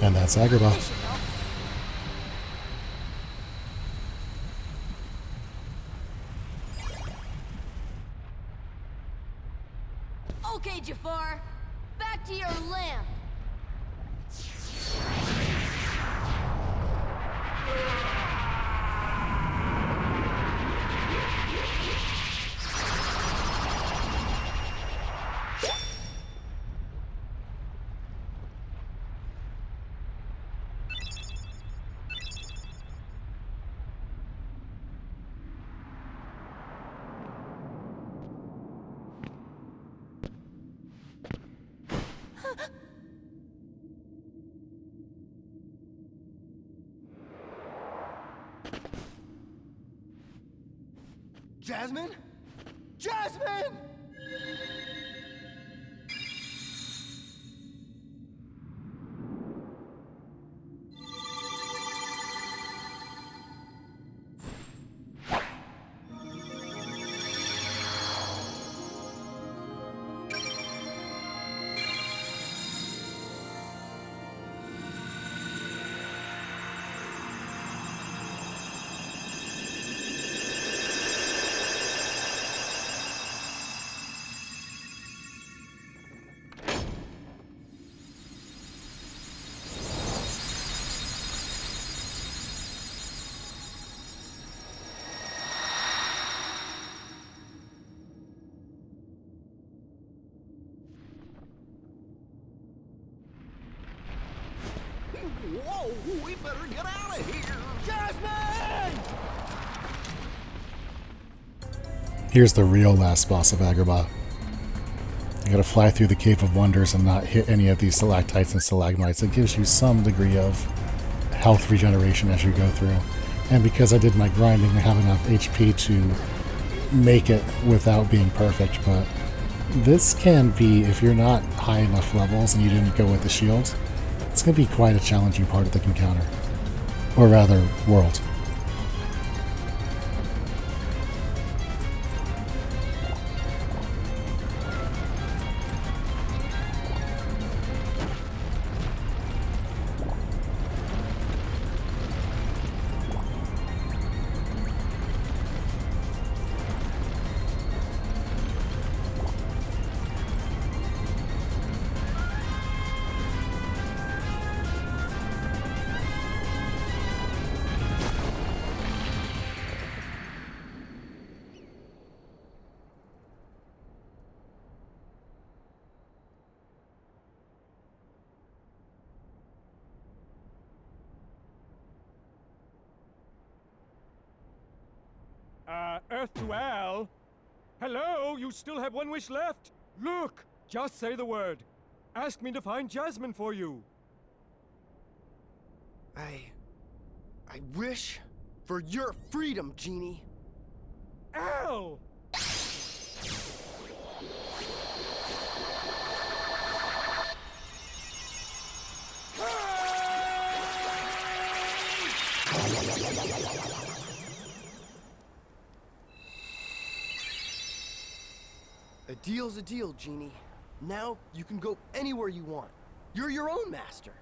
And that's Agrabah. Okay, Jafar, back to your lamp. Jasmine? Jasmine! Whoa, we better get out of here! Jasmine! Here's the real last boss of Agrabah. You gotta fly through the Cave of Wonders and not hit any of these stalactites and stalagmites. It gives you some degree of health regeneration as you go through. And because I did my grinding, I have enough HP to make it without being perfect, but this can be, if you're not high enough levels and you didn't go with the shield, it's going to be quite a challenging part of the encounter. Or rather, world. Earth to Al. Hello, you still have one wish left? Look, just say the word. Ask me to find Jasmine for you. I wish for your freedom, Genie. Al! A deal's a deal, Genie. Now you can go anywhere you want. You're your own master.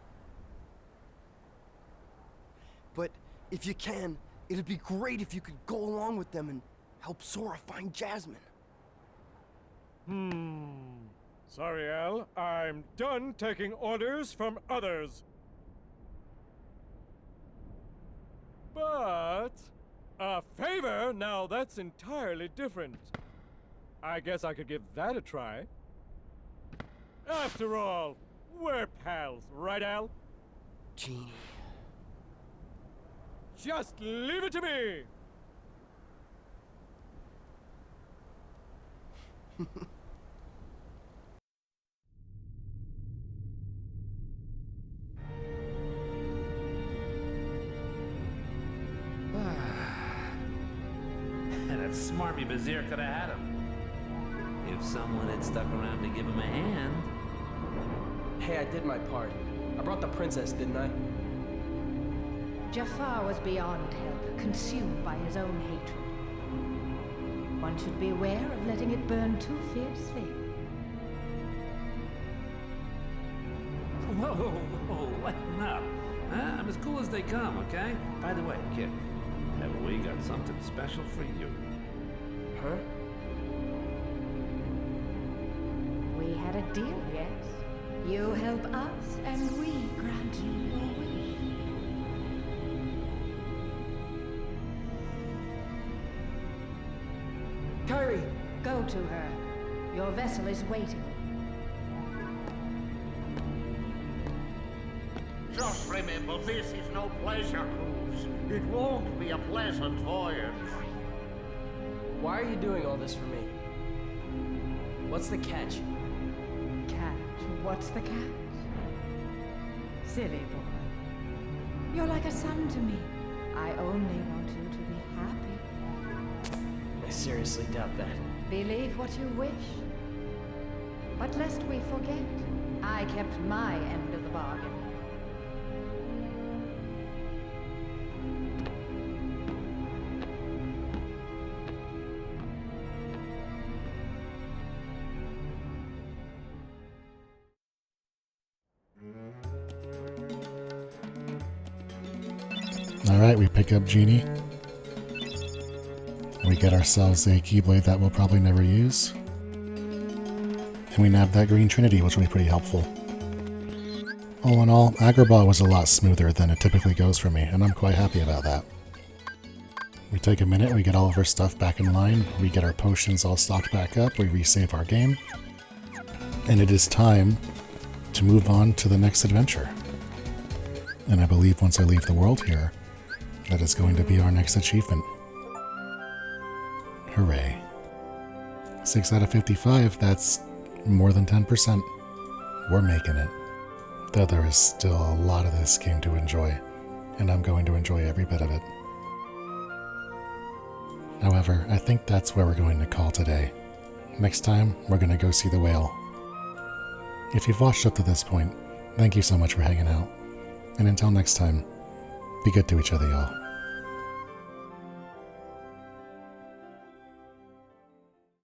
But if you can, it'd be great if you could go along with them and help Sora find Jasmine. Sorry, Al. I'm done taking orders from others. But a favor? Now that's entirely different. I guess I could give that a try. After all, we're pals, right, Al? Genie. Just leave it to me! That smarmy Vizier could have had him. If someone had stuck around to give him a hand. Hey, I did my part. I brought the princess, didn't I? Jafar was beyond help, consumed by his own hatred. One should beware of letting it burn too fiercely. Whoa, whoa, lighten up. Huh? I'm as cool as they come, okay? By the way, kid, have we got something special for you? Huh? We had a deal, yes? You help us, and we grant you your wish. Kyrie! Go to her. Your vessel is waiting. Just remember, this is no pleasure cruise. It won't be a pleasant voyage. Why are you doing all this for me? What's the catch? Catch? What's the catch? Silly boy. You're like a son to me. I only want you to be happy. I seriously doubt that. Believe what you wish. But lest we forget, I kept my end of the bargain. Alright, we pick up Genie. We get ourselves a Keyblade that we'll probably never use. And we nab that Green Trinity, which will be pretty helpful. All in all, Agrabah was a lot smoother than it typically goes for me, and I'm quite happy about that. We take a minute, we get all of our stuff back in line, we get our potions all stocked back up, we resave our game, and it is time to move on to the next adventure. And I believe once I leave the world here, that is going to be our next achievement. Hooray. 6 out of 55, that's more than 10%. We're making it. Though there is still a lot of this game to enjoy, and I'm going to enjoy every bit of it. However, I think that's where we're going to call today. Next time, we're going to go see the whale. If you've watched up to this point, thank you so much for hanging out. And until next time, be good to each other, y'all.